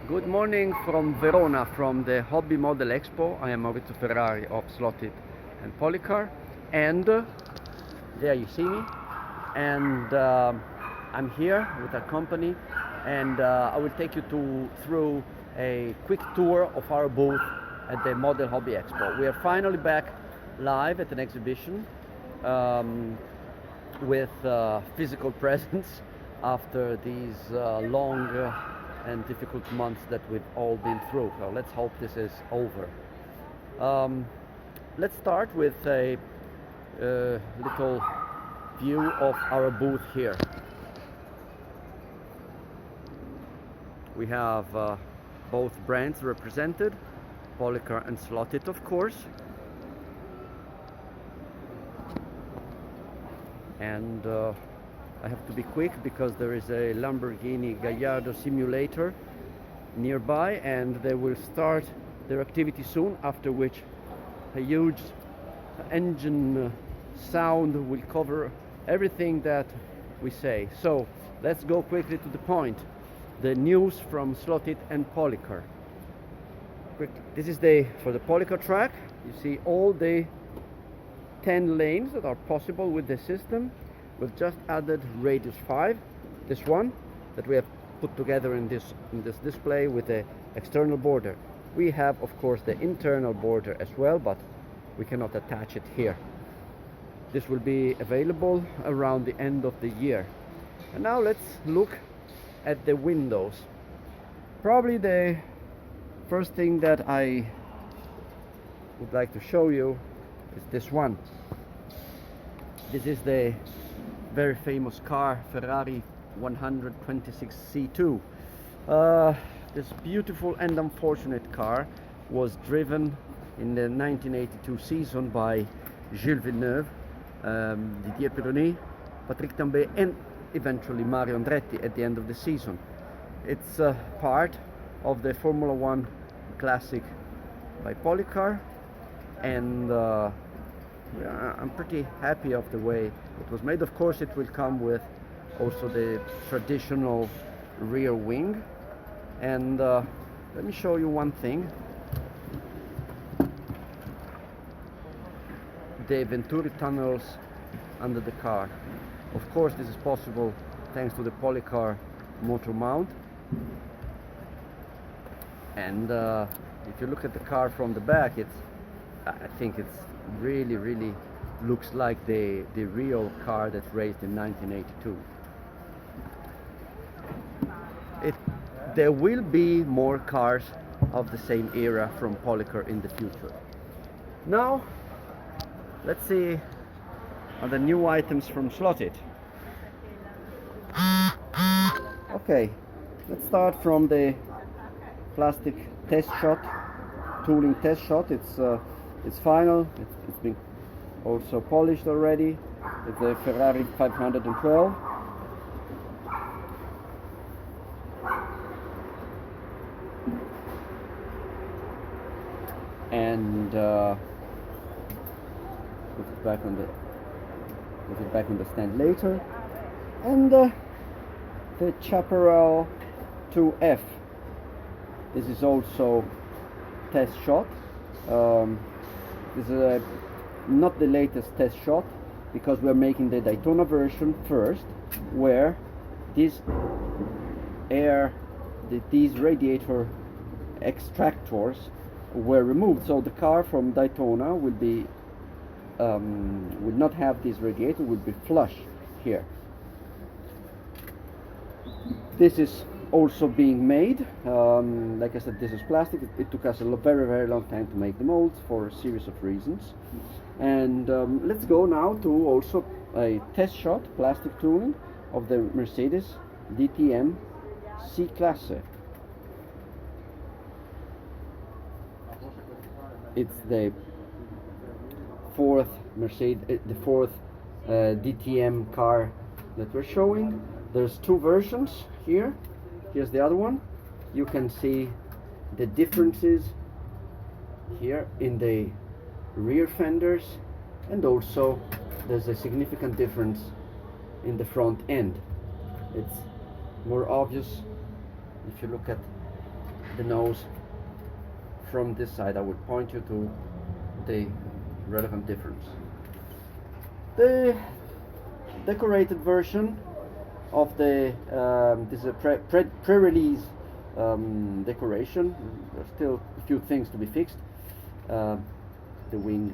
Good morning from Verona, from the Hobby Model Expo. I am Maurizio Ferrari of Slot.it and Policar, and there you see me, and I'm here with our company, and I will take you through a quick tour of our booth at the Model Hobby Expo. We are finally back live at an exhibition with physical presence after these long and difficult months that we've all been through. So let's hope this is over. Let's start with a little view of our booth here. We have both brands represented, Policar and Slot.it, of course. And I have to be quick because there is a Lamborghini Gallardo simulator nearby, and they will start their activity soon, after which a huge engine sound will cover everything that we say. So let's go quickly to the point. The news from Slot.it and Policar. This is for the Policar Track. You see all the 10 lanes that are possible with the system. We've just added radius 5, this one that we have put together in this display with the external border. We have, of course, the internal border as well, but we cannot attach it here. This will be available around the end of the year. And now let's look at the windows. Probably the first thing that I would like to show you is this one. This is the very famous car, Ferrari 126 C2. This beautiful and unfortunate car was driven in the 1982 season by Gilles Villeneuve, Didier Pironi, Patrick Tambay, and eventually Mario Andretti at the end of the season. It's part of the Formula One Classic by Policar, and I'm pretty happy of the way it was made. Of course, it will come with also the traditional rear wing, and let me show you one thing. The Venturi tunnels under the car. Of course, this is possible thanks to the Policar motor mount, and if you look at the car from the back, I think it's really looks like the real car that raced in 1982. There will be more cars of the same era from Policar in the future. Now let's see the new items from Slot.it. Okay, let's start from the plastic test shot, tooling test shot. It's final. It's been also polished already. It's a Ferrari 512. And put it back on the stand later. And the Chaparral 2F. This is also test shot. This is not the latest test shot, because we're making the Daytona version first, where these radiator extractors were removed. So the car from Daytona will not have this radiator, will be flush here. This is also being made. Like I said, this is plastic. It took us a very long time to make the molds for a series of reasons. And let's go now to also a test shot, plastic tooling of the Mercedes DTM C-Classe. It's the fourth DTM car that we're showing. There's two versions here. Here's the other one. You can see the differences here in the rear fenders, and also there's a significant difference in the front end. It's more obvious if you look at the nose from this side. I will point you to the relevant difference. The decorated version of the this is a pre-release decoration. There's still a few things to be fixed. The wing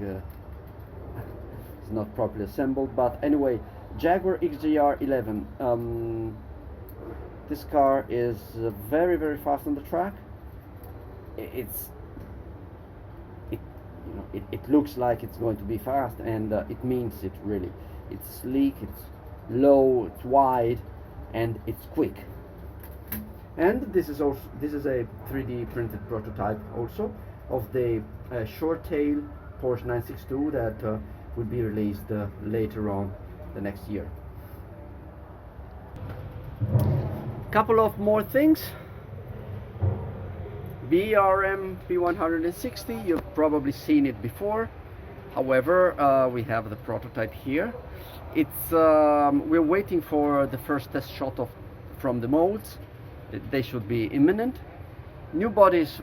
is not properly assembled, but anyway, Jaguar XJR 11. This car is very, very fast on the track. It looks like it's going to be fast, and it means it really. It's sleek, it's low, it's wide, and it's quick. And this is a 3D printed prototype also of the short tail Porsche 962 that will be released later on the next year. Couple of more things. BRM P160, you've probably seen it before. However, we have the prototype here. It's we're waiting for the first test shot from the molds. They should be imminent. New bodies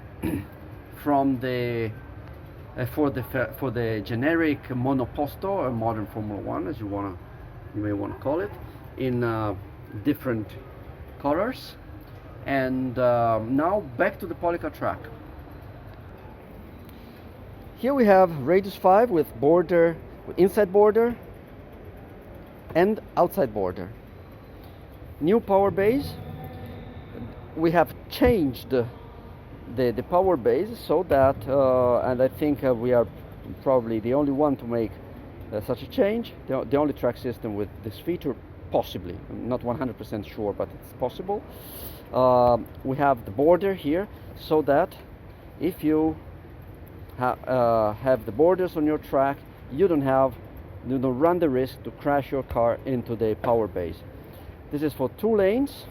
from the for the generic monoposto or modern Formula One, as you may want to call it, in different colors. And now back to the Policar Track. Here we have radius 5 with border, inside border and outside border. New power base. We have changed the power base so that, and I think we are probably the only one to make such a change, the only track system with this feature, possibly. I'm not 100% sure, but it's possible. We have the border here so that if you have the borders on your track, you don't run the risk to crash your car into the power base. This is for 2 lanes.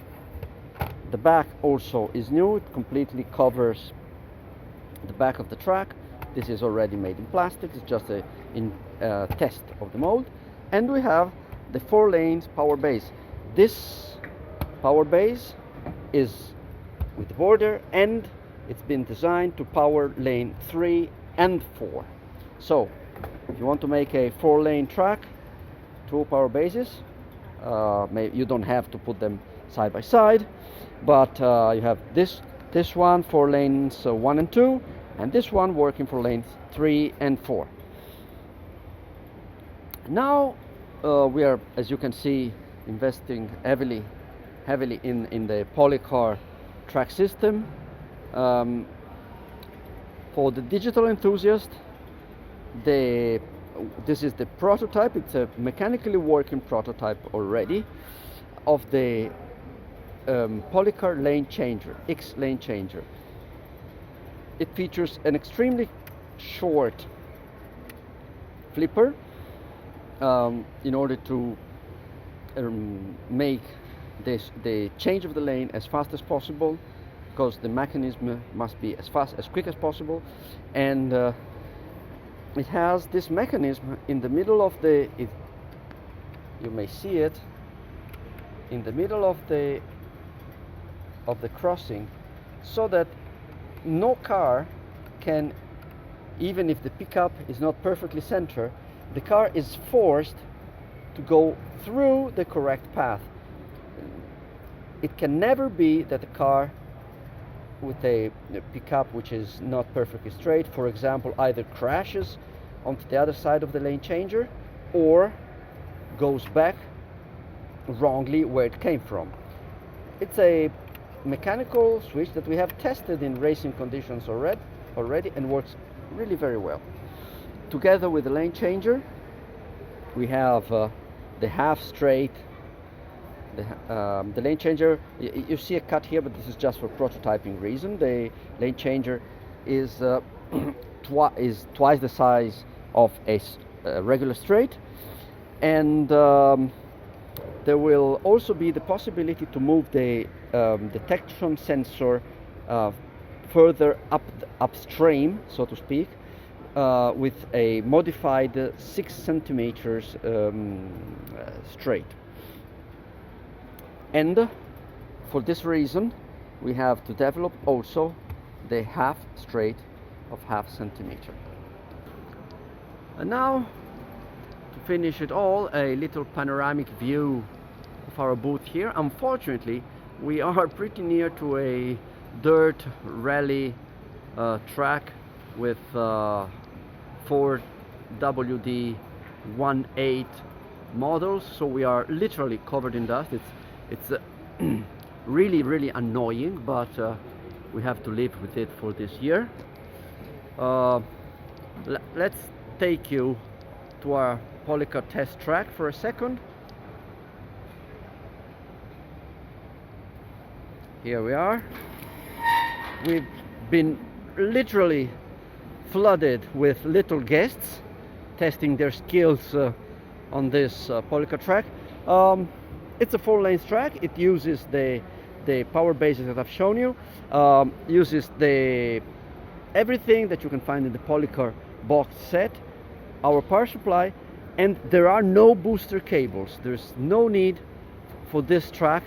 The back also is new. It completely covers the back of the track. This is already made in plastic. It's just a test of the mold. And we have the 4 lanes power base. This power base is with the border, and it's been designed to power lane 3 and 4. So if you want to make a 4-lane track, 2 power bases, you don't have to put them side by side, but you have this one for lanes 1 and 2, and this one working for lanes 3 and 4. Now we are, as you can see, investing heavily in the Policar Track system. For the digital enthusiast, this is the prototype. It's a mechanically working prototype already of the Policar lane changer, X lane changer. It features an extremely short flipper in order to make the change of the lane as fast as possible, because the mechanism must be as quick as possible. And it has this mechanism in the middle of you may see it in the middle of the crossing, so that no car can, even if the pickup is not perfectly centered, the car is forced to go through the correct path. It can never be that a car with a pickup which is not perfectly straight, for example, either crashes onto the other side of the lane changer or goes back wrongly where it came from. It's a mechanical switch that we have tested in racing conditions already and works really very well. Together with the lane changer, we have the half straight. The lane changer, you see a cut here, but this is just for prototyping reason. The lane changer is twice the size of a regular straight, and there will also be the possibility to move the detection sensor further upstream, so to speak, with a modified 6 centimeters straight. And for this reason, we have to develop also the half straight of half centimeter. And now, to finish it all, a little panoramic view of our booth here. Unfortunately, we are pretty near to a dirt rally track with 4 WD-18 models, so we are literally covered in dust. It's really annoying, but we have to live with it for this year. Let's take you to our Policar test track for a second. Here we are. We've been literally flooded with little guests testing their skills on this Policar track. It's a 4-lane track. It uses the power bases that I've shown you. Uses everything that you can find in the Policar box set, our power supply, and there are no booster cables. There's no need for this track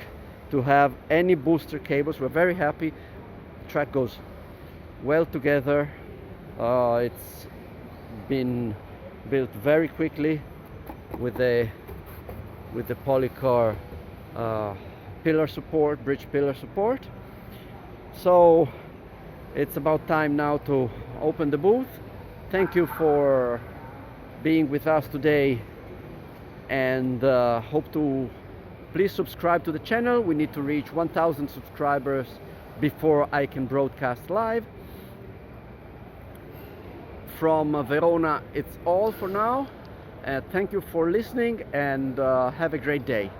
to have any booster cables. We're very happy. The track goes well together. It's been built very quickly with the Policar pillar support, bridge pillar support. So it's about time now to open the booth. Thank you for being with us today, and hope to please subscribe to the channel. We need to reach 1,000 subscribers before I can broadcast live. From Verona, it's all for now. Thank you for listening, and have a great day.